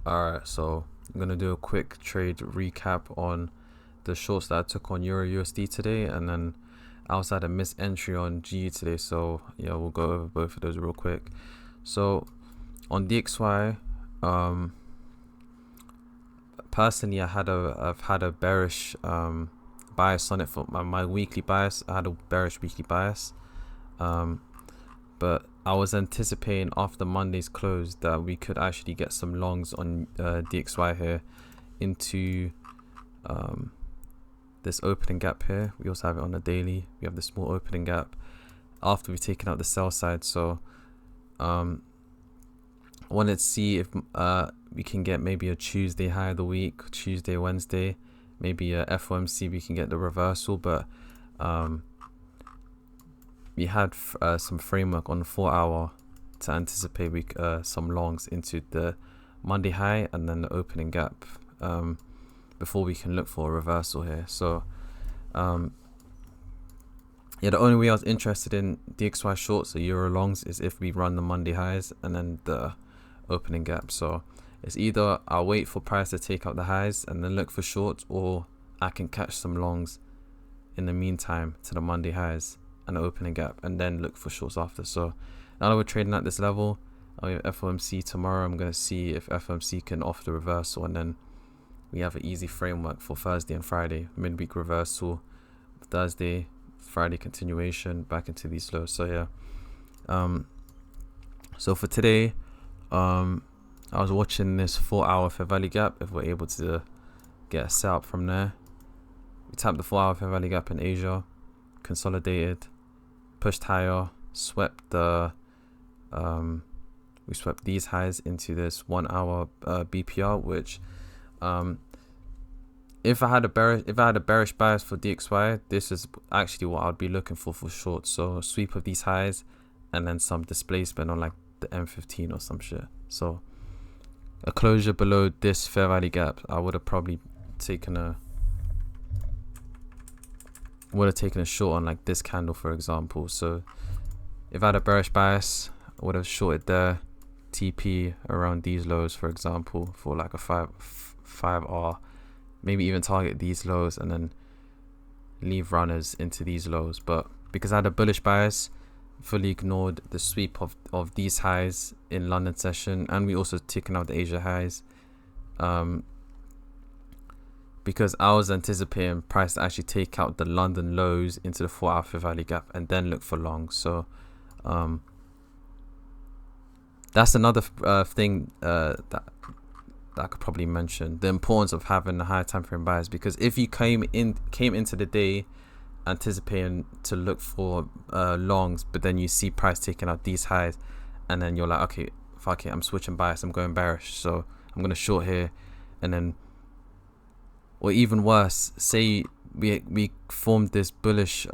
Alright, so I'm gonna do a quick trade recap on the shorts that I took on Euro USD today, and then I also had a missed entry on GU today. So yeah, we'll go over both of those real quick. So on DXY, personally, I've had a bearish bias on it for my weekly bias. I had a bearish weekly bias, but I was anticipating after Monday's close that we could actually get some longs on DXY here into this opening gap here. We also have it on the daily. We have the small opening gap after we've taken out the sell side. So I wanted to see if we can get maybe a Tuesday high of the week, Tuesday, Wednesday, maybe a FOMC, we can get the reversal. But we had some framework on the 4 hour to anticipate some longs into the Monday high and then the opening gap before we can look for a reversal here. So yeah, the only way I was interested in DXY shorts or Euro longs is if we run the Monday highs and then the opening gap. So it's either I'll wait for price to take out the highs and then look for shorts, or I can catch some longs in the meantime to the Monday highs and the opening gap and then look for shorts after. So now that we're trading at this level, I'll have FOMC tomorrow. I'm going to see if FOMC can offer the reversal, and then we have an easy framework for Thursday and Friday. Midweek reversal, Thursday, Friday continuation back into these lows. So yeah, so for today, I was watching this 4 hour fair value gap. If we're able to get a setup from there, we tapped the 4 hour fair value gap in Asia, consolidated, pushed higher, swept the we swept these highs into this 1 hour BPR, which if I had a bearish bias for DXY, this is actually what I'd be looking for shorts. So a sweep of these highs and then some displacement on like the M15 or some shit. So a closure below this fair value gap, I would have probably taken a short on like this candle, for example. So if I had a bearish bias, I would have shorted there, TP around these lows, for example, for like a 5R, maybe even target these lows and then leave runners into these lows. But because I had a bullish bias, fully ignored the sweep of these highs in London session, and we also taken out the Asia highs, because I was anticipating price to actually take out the London lows into the 4 hour fair value gap and then look for long. So that's another thing that I could probably mention, the importance of having a higher time frame bias, because if you came into the day anticipating to look for longs, but then you see price taking out these highs, and then you're like, okay, fuck it, I'm switching bias, I'm going bearish, so I'm gonna short here. And then, or even worse, say we formed this bullish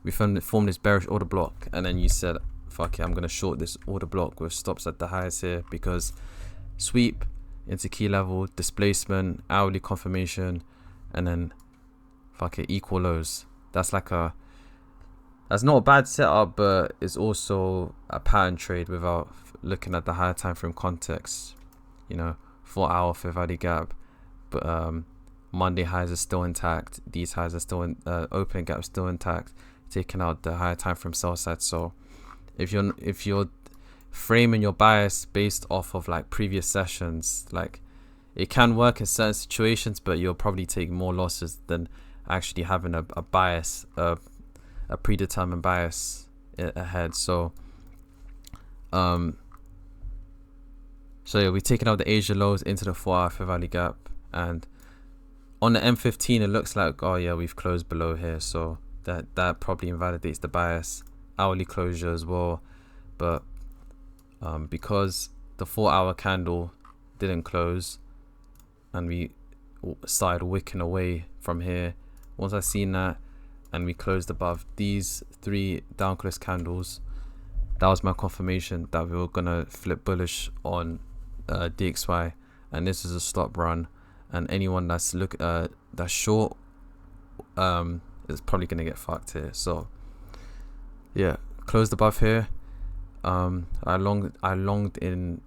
we formed this bearish order block, and then you said, fuck it, I'm gonna short this order block with stops at the highs here, because sweep into key level, displacement, hourly confirmation, and then fuck it, equal lows. That's not a bad setup, but it's also a pattern trade without looking at the higher time frame context. 4 hour fair value gap, but Monday highs are still intact. These highs are still opening gap still intact, taking out the higher time frame sell side. So if you're framing your bias based off of like previous sessions, like it can work in certain situations, but you'll probably take more losses than actually having a bias, a predetermined bias ahead. So yeah, we're taking out the Asia lows into the 4 hour fair value gap, and on the M15 it looks like, oh yeah, we've closed below here, so that probably invalidates the bias. Hourly closure as well, but because the 4 hour candle didn't close and we started wicking away from here, once I seen that and we closed above these 3 down close candles, that was my confirmation that we were gonna flip bullish on DXY, and this is a stop run, and anyone that's short is probably gonna get fucked here. So yeah, closed above here. I longed in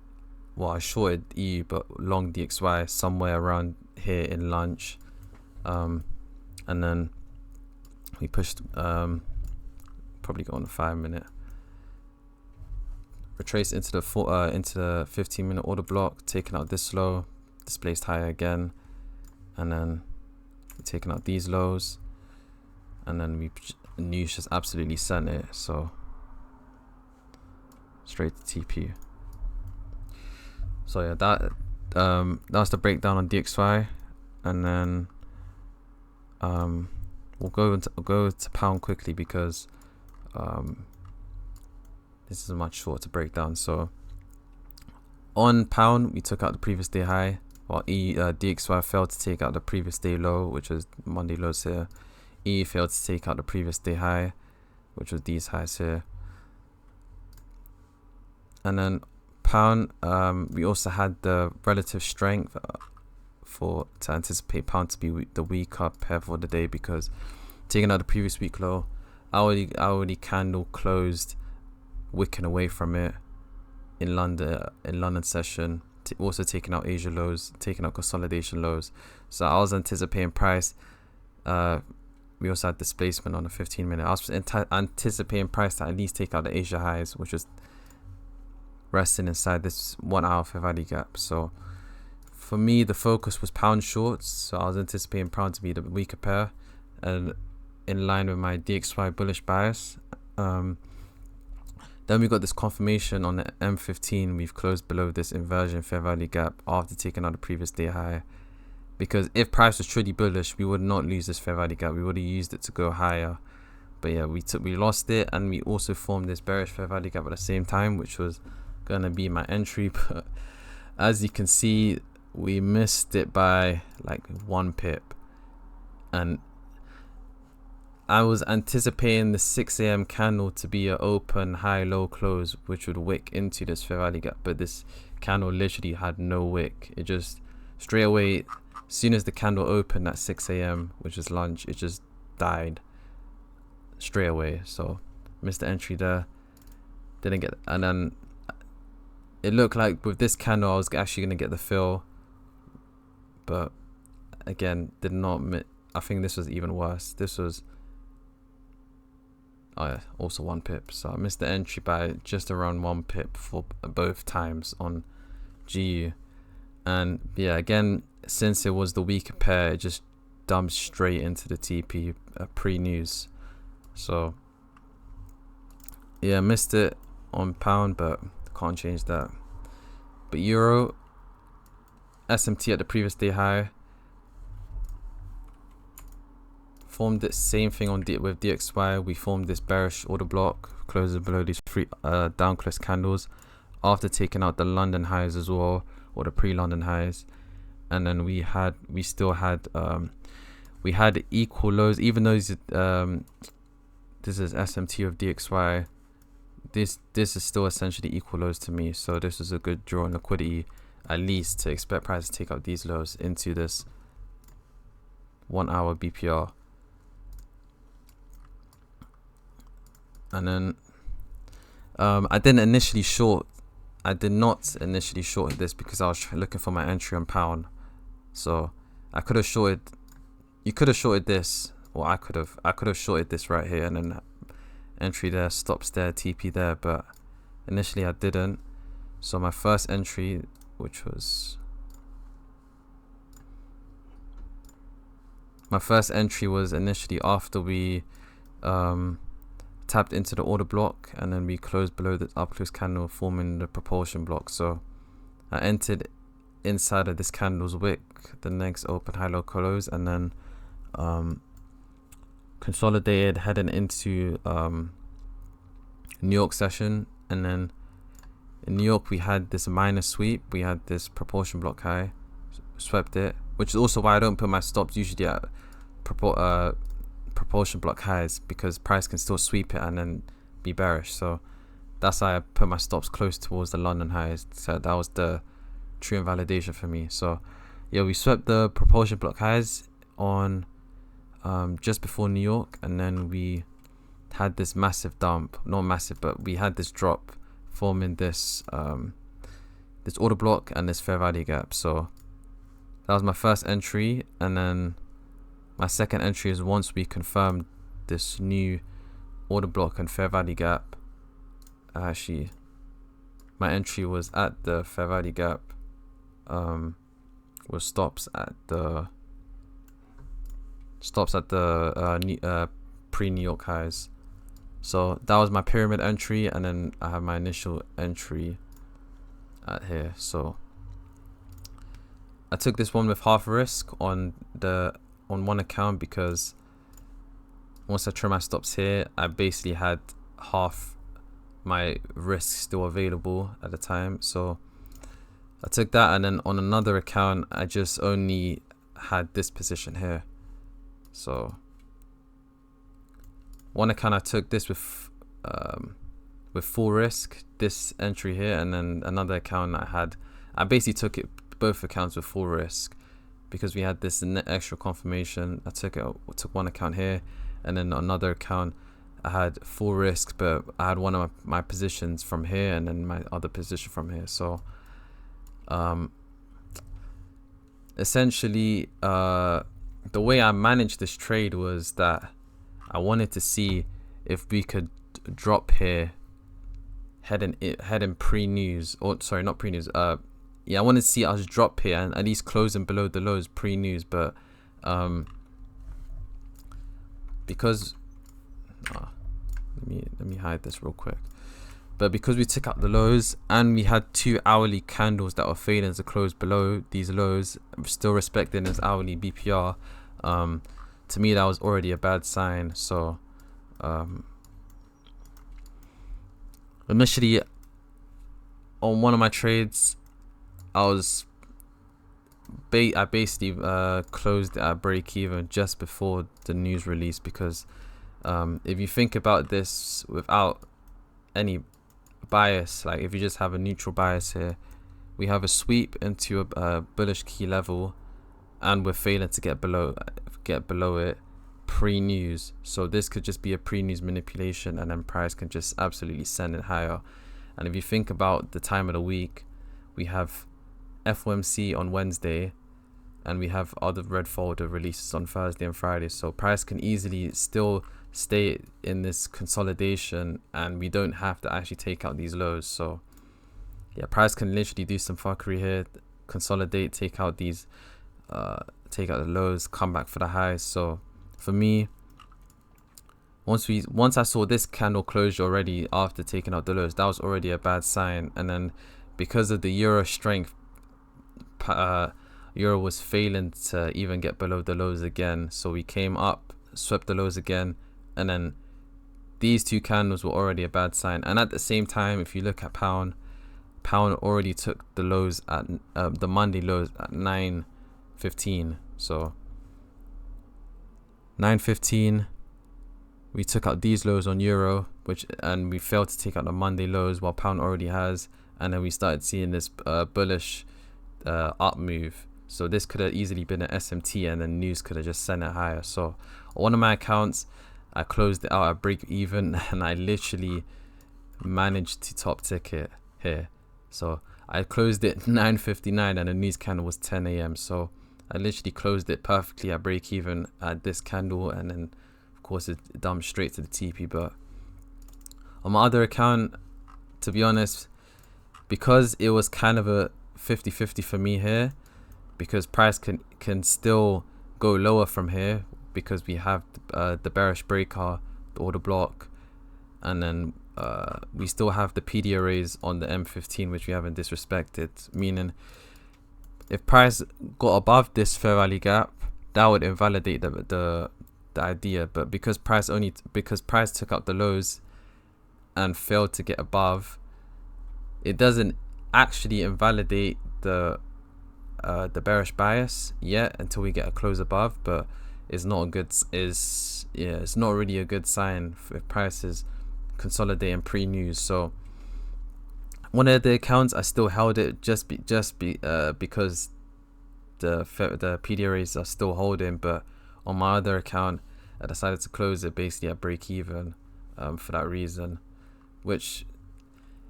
I shorted EU but long DXY somewhere around here in lunch, and then we pushed probably go on a 5-minute, retraced into the 15-minute order block, taking out this low, displaced higher again, and then taking out these lows, and then news just absolutely sent it, so straight to TP. So yeah, that's the breakdown on DXY, and then we'll go to pound quickly because this is a much shorter breakdown. So on pound, we took out the previous day high, while DXY failed to take out the previous day low, which was Monday lows here. E failed to take out the previous day high, which was these highs here. And then pound, we also had the relative strength to anticipate pound to be the weaker pair for the day, because taking out the previous week low, hourly candle closed wicking away from it in London session, also taking out Asia lows, taking out consolidation lows. So I was anticipating price. We also had displacement on the 15-minute. I was anticipating price to at least take out the Asia highs, which was resting inside this 1 hour fair value gap. So for me, the focus was pound shorts. So I was anticipating pound to be the weaker pair, and in line with my DXY bullish bias. Then we got this confirmation on the M15. We've closed below this inversion fair value gap after taking out the previous day high. Because if price was truly bullish, we would not lose this fair value gap. We would have used it to go higher. But yeah, we lost it, and we also formed this bearish fair value gap at the same time, which was gonna be my entry. But as you can see, we missed it by like 1 pip, and I was anticipating the 6 a.m. candle to be an open high low close, which would wick into this fair value gap, but this candle literally had no wick. It just straight away, as soon as the candle opened at 6 a.m., which is lunch, it just died straight away. So missed the entry there, didn't get, and then it looked like with this candle I was actually going to get the fill, but again did not. I think this was even worse. This was also 1 pip, so I missed the entry by just around 1 pip for both times on GU. And yeah, again, since it was the weaker pair, it just dumped straight into the TP pre-news. So yeah, missed it on pound, but can't change that. But euro, SMT at the previous day high, formed the same thing with DXY. We formed this bearish order block, closes below these three down close candles after taking out the London highs as well, or the pre-London highs. And then we still had equal lows, even though this is SMT of DXY. This is still essentially equal lows to me. So this is a good draw on liquidity, at least to expect price to take out these lows into this 1 hour BPR. And then I did not initially short this because I was looking for my entry on pound. So I could have shorted, you could have shorted this, or I could have shorted this right here, and then entry there, stops there, TP there, but initially I didn't. So my first entry, which was initially after we tapped into the order block, and then we closed below the up close candle, forming the propulsion block. So I entered inside of this candle's wick, the next open high low close, and then consolidated heading into New York session. And then in New York we had this minor sweep, we had this propulsion block high, swept it, which is also why I don't put my stops usually at propulsion block highs, because price can still sweep it and then be bearish. So that's why I put my stops close towards the London highs. So that was the true invalidation for me. So yeah, we swept the propulsion block highs on just before New York, and then we had this massive dump, not massive, but we had this drop, forming this this order block and this fair value gap. So that was my first entry, and then my second entry is once we confirmed this new order block and fair value gap. Actually, my entry was at the fair value gap, with stops at the pre-New York highs. So that was my pyramid entry, and then I have my initial entry at here. So I took this one with half risk on one account, because once I trim my stops here, I basically had half my risk still available at the time. So I took that, and then on another account I just only had this position here. So one account I took this with full risk, this entry here, and then another account I basically took it both accounts with full risk, because we had this extra confirmation. I took one account here, and then another account I had full risk, but I had one of my positions from here and then my other position from here. So essentially the way I managed this trade was that I wanted to see if we could drop here heading pre-news, or sorry, not pre-news, yeah, I wanted to see us drop here and at least closing below the lows pre-news, but because let me hide this real quick. But because we took out the lows and we had 2 hourly candles that were failing to close below these lows, still respecting as hourly BPR, to me that was already a bad sign. So initially on one of my trades, I basically closed at break even just before the news release, because if you think about this without any bias, like if you just have a neutral bias here, we have a sweep into a bullish key level, and we're failing to get below it pre-news. So this could just be a pre-news manipulation, and then price can just absolutely send it higher. And if you think about the time of the week, we have FOMC on Wednesday, and we have other red folder releases on Thursday and Friday. So price can easily still stay in this consolidation, and we don't have to actually take out these lows. So yeah, price can literally do some fuckery here, consolidate, take out the lows, come back for the highs. So for me, once I saw this candle closure already after taking out the lows, that was already a bad sign. And then because of the euro strength, euro was failing to even get below the lows again. So we came up, swept the lows again, and then these 2 candles were already a bad sign. And at the same time, if you look at pound already took the lows at the Monday lows at 9:15. So 9:15, we took out these lows on euro, and we failed to take out the Monday lows while pound already has, and then we started seeing this bullish up move. So this could have easily been an SMT, and then news could have just sent it higher. So on one of my accounts, I closed it out at break even, and I literally managed to top ticket here. So I closed it 9:59, and the news candle was 10 a.m. So I literally closed it perfectly at break even at this candle, and then of course it dumped straight to the TP. But on my other account, to be honest, because it was kind of a 50-50 for me here, because price can still go lower from here, because we have the bearish breaker, the order block, and then we still have the PD arrays on the M15, which we haven't disrespected. Meaning, if price got above this fair value gap, that would invalidate the idea. But because price took out the lows and failed to get above, it doesn't actually invalidate the bearish bias yet until we get a close above. But it's not really a good sign if prices consolidating pre-news. So one of the accounts I still held it just because the PD arrays are still holding, but on my other account I decided to close it basically at break even for that reason, which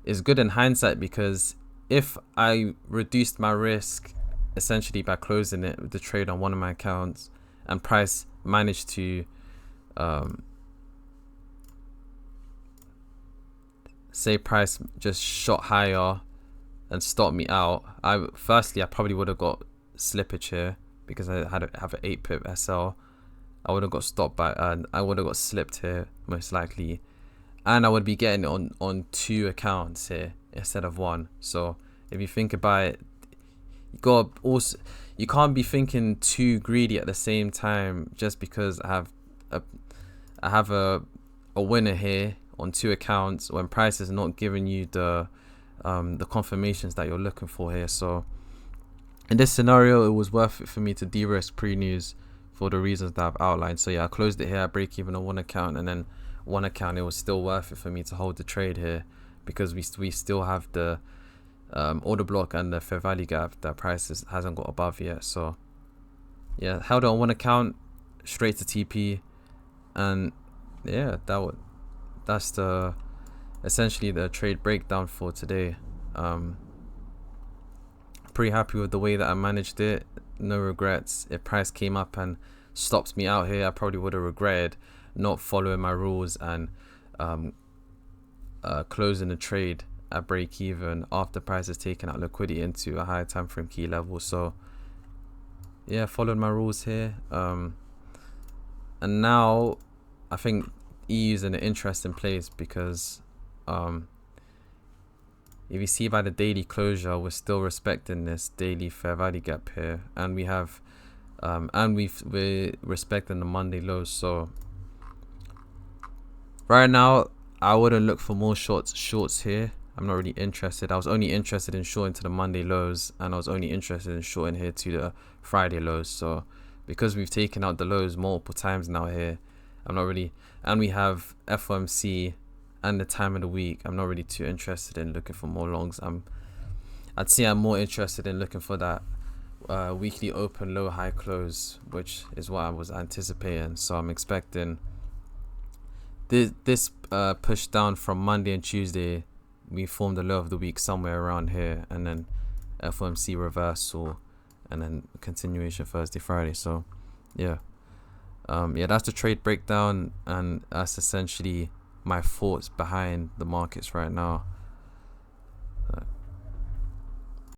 is good in hindsight, because if I reduced my risk essentially by closing it with the trade on one of my accounts, and price managed to say price just shot higher and stopped me out, I probably would have got slippage here because I have an 8 pip SL. I would have got stopped by, and I would have got slipped here most likely, and I would be getting it on 2 accounts here instead of 1. So if you think about it, you can't be thinking too greedy at the same time. Just because I have a winner here on 2 accounts when price is not giving you the confirmations that you're looking for here. So in this scenario, it was worth it for me to de-risk pre-news for the reasons that I've outlined. So yeah, I closed it here. I break even on 1 account, and then 1 account, it was still worth it for me to hold the trade here because we still have the order block and the fair value gap that price hasn't got above yet. So yeah, held it on 1 account, straight to TP, and yeah, that's essentially the trade breakdown for today. Pretty happy with the way that I managed it. No regrets. If price came up and stopped me out here, I probably would have regretted not following my rules and closing the trade at break even after price has taken out liquidity into a higher time frame key level. So yeah, followed my rules here. And now I think EU's in an interesting place because if you see by the daily closure, we're still respecting this daily fair value gap here, and we have we're respecting the Monday lows. So right now I wouldn't look for more shorts here. I'm not really interested. I was only interested in shorting to the Monday lows, and I was only interested in shorting here to the Friday lows. So because we've taken out the lows multiple times now here, I'm not really, and we have FOMC and the time of the week, I'm not really too interested in looking for more longs. I'd say I'm more interested in looking for that weekly open low high close, which is what I was anticipating. So I'm expecting this push down from Monday and Tuesday. We formed the low of the week somewhere around here, and then FOMC reversal, and then continuation Thursday, Friday. So yeah, that's the trade breakdown, and that's essentially my thoughts behind the markets right now.